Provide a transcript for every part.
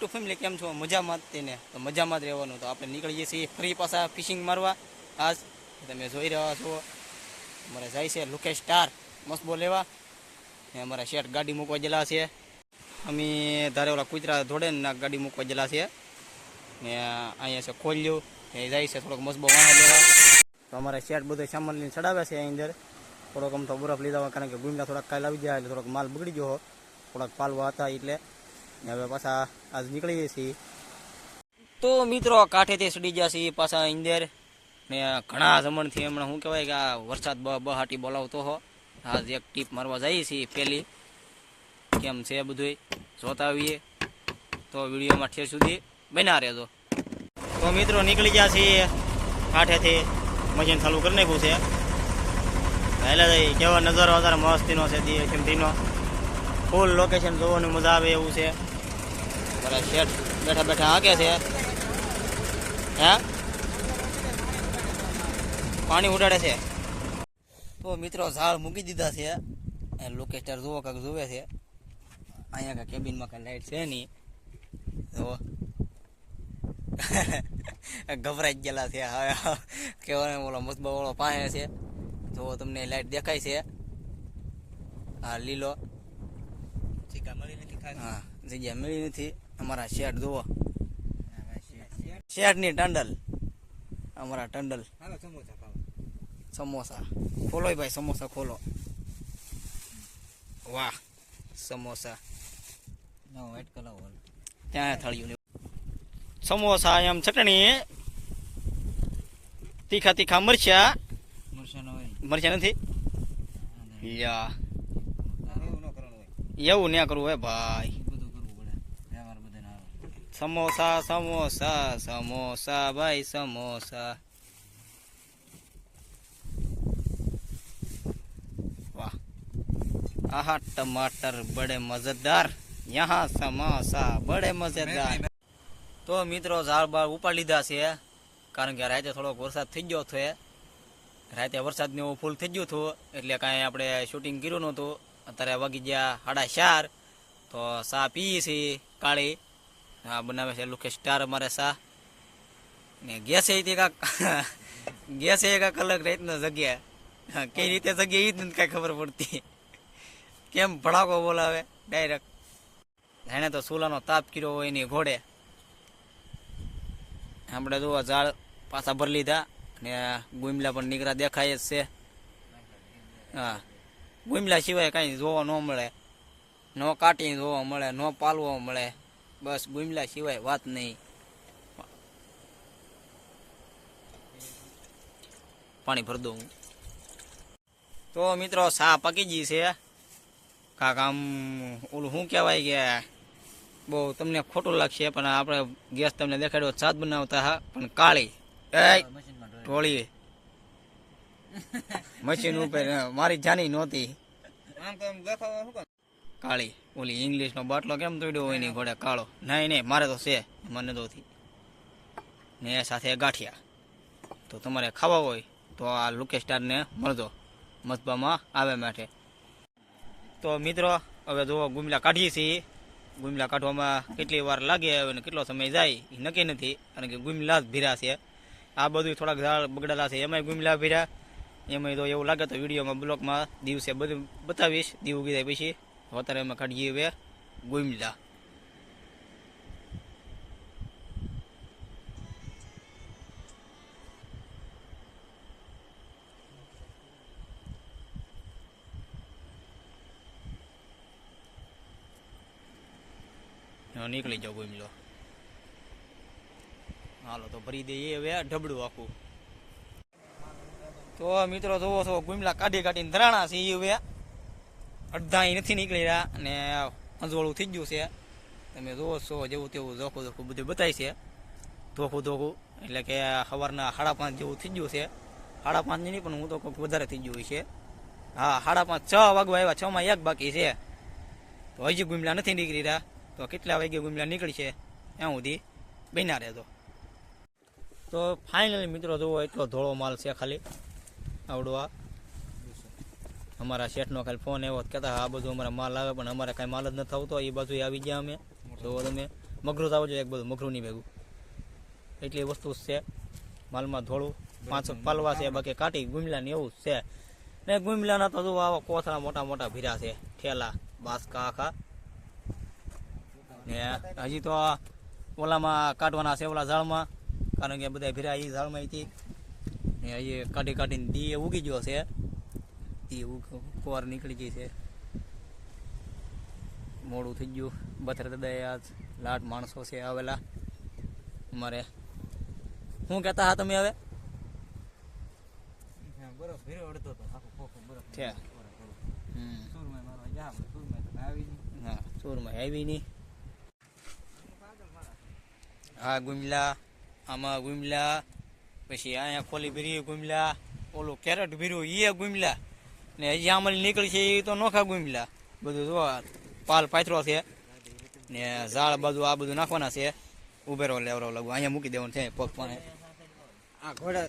Family કેમ છો? મજામાં જ ને? તો મજામાં જ રહેવાનું. તો આપણે નીકળી જઈએ છીએ ફરી પાછા ફિશિંગ મારવા. આજ તમે જોઈ રહ્યા છો અમારે જાય છે લુકેશ સ્ટાર મસ્બો લેવા ને અમારા શેઠ ગાડી મૂકવા ગયેલા છે. અમે ધારે ઓલા કૂતરા ધોડે ને ગાડી મૂકવા ગયેલા છે ને અહીંયા છે ખોલ્યું એ જાય છે થોડોક મસ્બો વાણા લેવા. તો અમારા શેઠ બધો સામાન લઈને ચડાવે છે અહીં અંદર. થોડોક આમ તો બરફ લીધા કારણ કે ગુમલા થોડાક કાલ આવી જાય એટલે થોડોક માલ બગડી ગયો, થોડાક પાલવા હતા એટલે હવે પાછા આજ નીકળીએ છીએ. તો મિત્રો કાંઠેથી સડી ગયા છીએ પાછા અંદર ને ઘણા જમણથી હમણાં શું કહેવાય કે આ વરસાદ બહાટી બોલાવતો હો. આજ એક ટીપ મારવા જઈએ છીએ પહેલી. કેમ છે બધું જોતા આવીએ તો વિડીયોમાં ઠેર સુધી બના રહેજો. તો મિત્રો નીકળી ગયા છીએ કાંઠેથી, મશીન ચાલુ કરી નાખ્યું છે. પહેલાં જઈ કેવો નજારો વધારે મસ્તીનો છે દીનો ફૂલ લોકેશન જોવાની મજા આવે એવું છે. બરાબર શેઠ બેઠા બેઠા હાકે છે. હે પાણી ઉડાડે છે. તો મિત્રો ઝાડ મૂકી દીધા છે. લોકેસ્ટર જુઓ કાંક જોવે છે. અહીંયા કાંઈ કેબિનમાં કાંઈ લાઇટ છે નહીં. જુઓ ગભરાઈ જ ગયેલા છે. હવે કહેવાય ઓલો મસ્બા વાળો પાસે છે. જુઓ તમને લાઇટ દેખાય છે. હા લીલો હા જગ્યા મળી નથી. અમારા શેઠ જુઓ, શેઠની ટંડલ, અમારા ટંડલ સમોસા ખોલો ભાઈ, સમોસા ખોલો. વાહ સમોસા ત્યાં થળિયું સમોસા એમ ચટણી તીખા તીખા મરચા નથી એવું ના કરવું હે ભાઈ. સમોસા સમોસા સમોસા ભાઈ સમોસા. વાહ આહા ટમાટર બડે મજેદાર, યહાં સમોસા બડે મજેદાર. તો મિત્રો ઝાડ બાર ઉપાડી લીધા છે કારણ કે રાતે થોડોક વરસાદ થઈ ગયો હતો. રાતે વરસાદને એવું ફૂલ થઈ ગયું હતું એટલે કાંઈ આપણે શૂટિંગ કર્યું નહોતું. અત્યારે વાગી ગયા 4:30. તો ચા પીએ છીએ કાળી. હા બનાવે છે લુકેશ સ્ટાર અમારે ચા ને ગેસે કાંક અલગ રીતના જગ્યા કઈ રીતે જગ્યા એ જ નથી કાંઈ ખબર પડતી. કેમ ભડાકો બોલાવે ડાયરેક્ટ. એને તો ચૂલાનો તાપ કર્યો હોય એની ઘોડે. આપણે જુઓ ઝાડ પાછા ભરી લીધા ને ગુમલા પણ નીકળ્યા દેખાય જ છે. હા ગુમલા સિવાય કાંઈ જોવા ન મળે, ન કાઢી જોવા મળે, ન પાલવો મળે. બસ ગુમલા સિવાય વાત નહીં. પાણી ભરી દઉં. તો મિત્રો ચા પાકી ગઈ છે. કાંક આમ ઓલું શું કહેવાય કે બહુ તમને ખોટું લાગશે પણ આપણે ગેસ તમને દેખાડ્યો છાત બનાવતા હા પણ કાળી ઢોળી મશીન ઉપર મારી જાની નહોતી. કાળી ઓલી ઇંગ્લિશનો બાટલો કેમ તોડ્યો હોય ની ઘોડે કાળો. નહીં મારે તો છે, મને તોથી ને સાથે ગાંઠિયા. તો તમારે ખાવા હોય તો આ લુકેશ સ્ટારને મળજો મસ્બામાં આવે માટે. તો મિત્રો હવે જો ગુમલા કાઢીએ છીએ. ગુમલા કાઢવામાં કેટલી વાર લાગે અને કેટલો સમય જાય એ નક્કી નથી કારણ કે ગુમલા જ ભીરા છે. આ બધું થોડાક ઝાડ બગડેલા છે એમાંય ગુમલા ભીરા. એમાંય તો એવું લાગે તો વિડીયોમાં બ્લોગમાં દિવસે બધું બતાવીશ. દીવ ગીધા પછી અત્યારે અમે કાઢીએ હવે ગુમલા. નીકળી જાવ ગુમલો. હાલો તો ભરી દઈએ હવે ઢબડું આખું. તો મિત્રો જોવો છો ગુમલા કાઢીને ધરાણા છે. હવે અડધા નથી નીકળી રહ્યા અને અંજવાળું થઈ ગયું છે. તમે જોવો છો જેવું તેવું ધોખું બધું બતાય છે. ધોખું એટલે કે સવારના 5:30 જેવું થઈ ગયું છે. 5:30 નહીં પણ હું તો કોઈક વધારે થઈ ગયું છે. હા 5:30 6 વાગવા આવ્યા, 6 માં 1 બાકી છે. તો હજી ગુમલા નથી નીકળી રહ્યા. તો કેટલા વાગે ગુમલા નીકળશે ત્યાં સુધી બન્યા રહેજો. તો ફાઇનલી મિત્રો જોવો એટલો ધોળો માલ છે ખાલી આવડો. આ અમારા શેઠનો ખાલી ફોન આવ્યો કહેતા આ બધું અમારા માલ આવે પણ અમારે કાંઈ માલ જ નથી આવતો. એ બાજુ આવી ગયા અમે. જોવો તમે મગરું જ આવવું જોઈએ એક બધું મગરું નહીં ભેગું એટલી વસ્તુ છે માલમાં થોડું 5 પાલવા છે બાકી કાઢી ગુમલા ને એવું છે ને ગુમલાના તો જો આવા કોથળા મોટા મોટા ભીરા છે ઠેલા બાસકા આખા ને હજી તો ઓલામાં કાઢવાના છે ઓલા ઝાડમાં કારણ કે બધા ભીરા એ ઝાડમાં હતી ને હજી કાઢીને દી ઉગી ગયો છે દી કોર નીકળી ગઈ છે મોડું થઈ ગયું બથર દાદાએ આજ લાટ માણસો છે આવેલા અમારે શું કહેતા હા તમે હવે બરફ ભેરો અડતો હતો આખો ખોખો બરફ છે સુરમાં મારવા જા સુરમાં તો આવી નહીં હા ચોરમાં આવી નહીં હા ગુમલા આમાં ગુમલા પછી અહીંયા ખોલી ભીરી ગુમલા ઓલું કેરેટ ભીરું એ ગુમલા ને હજી આમાં નીકળી છે એ તો નોખા ગુમલા બધું જો પાલ પાથરો છે ને ઝાડ બાજુ આ બધું નાખવાના છે ઉભેરો લેવરો લાગુ અહીંયા મૂકી દેવાનું છે પગ પણ આ ઘોડા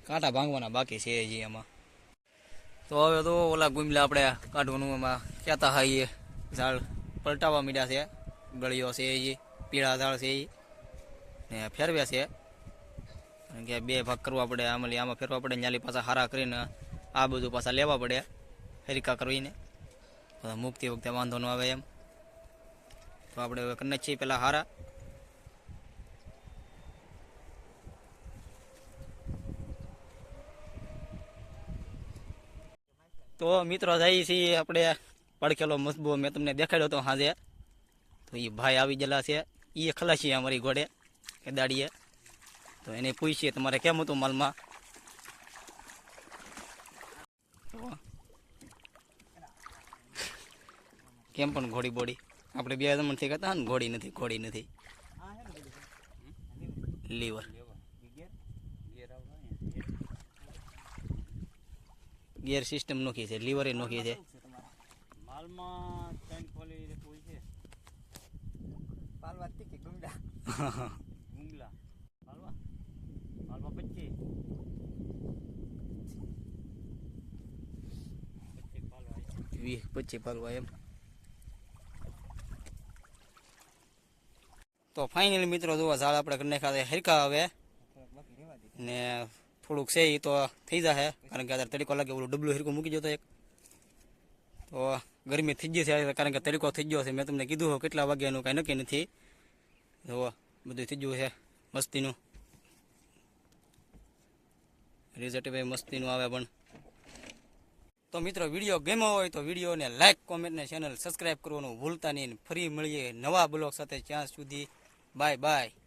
કાંટા ભાંગવાના બાકી છે હજી એમાં તો હવે તો ઓલા ગુમલા આપણે કાઢવાનું એમાં કહેતા હા એ ઝાડ પલટાવા મીડ્યા છે ગળીઓ છે એ પીળા ઝાડ છે એ ને ફેરવ્યા છે કારણ કે 2 ભાગ કરવા પડે આમાં ફેરવા પડે ન્યાલી પાછા હારા કરીને આ બધું પાછા લેવા પડે હરિકા કરીને મૂકતી વખતે વાંધો ન આવે એમ તો આપણે હવે કરી છીએ પેલા હારા તો મિત્રો જઈએ છીએ આપણે પડખેલો મસબો મેં તમને દેખાડ્યો હતો સાંજે તો એ ભાઈ આવી ગયેલા છે એ ખલાસી અમારી ઘોડે કે દાડીએ તો એને પૂછીએ તમારે કેમ હતું માલમાં કેમ પણ ઘોડી બોડી આપણે 2 જમણથી કહેતા ને ઘોડી નથી લીવર ગિયર સિસ્ટમ નોખી છે લીવર એ નોખી છે માલમાં ચેન ખોલી પૂરી છે પાલવા તીકી ગુંગલા પાલવા 25 પાલવા 25 પાલવા એમ તો ફાઇનલી મિત્રો જોવા ઝાડ આપણે કરી નાખ્યા હરકા હવે ને થોડુંક છે એ તો થઈ જશે કારણ કે અત્યારે તડકો લાગે ઓલું ડબલું હરકું મૂકી જતો એક તો ગરમી થઈ ગઈ છે કારણ કે તડકો થઈ ગયો છે મેં તમને કીધું કેટલા વાગ્યાનું કાંઈ નક્કી નથી જો બધું થઈ ગયું છે મસ્તીનું રિઝલ્ટ ભાઈ મસ્તીનું આવે પણ તો મિત્રો વિડીયો ગમ્યો હોય તો વિડીયોને લાઇક કોમેન્ટ ને ચેનલ સબસ્ક્રાઈબ કરવાનું ભૂલતા નહીં ફરી મળીએ નવા બ્લોગ સાથે ત્યાં સુધી બાય બાય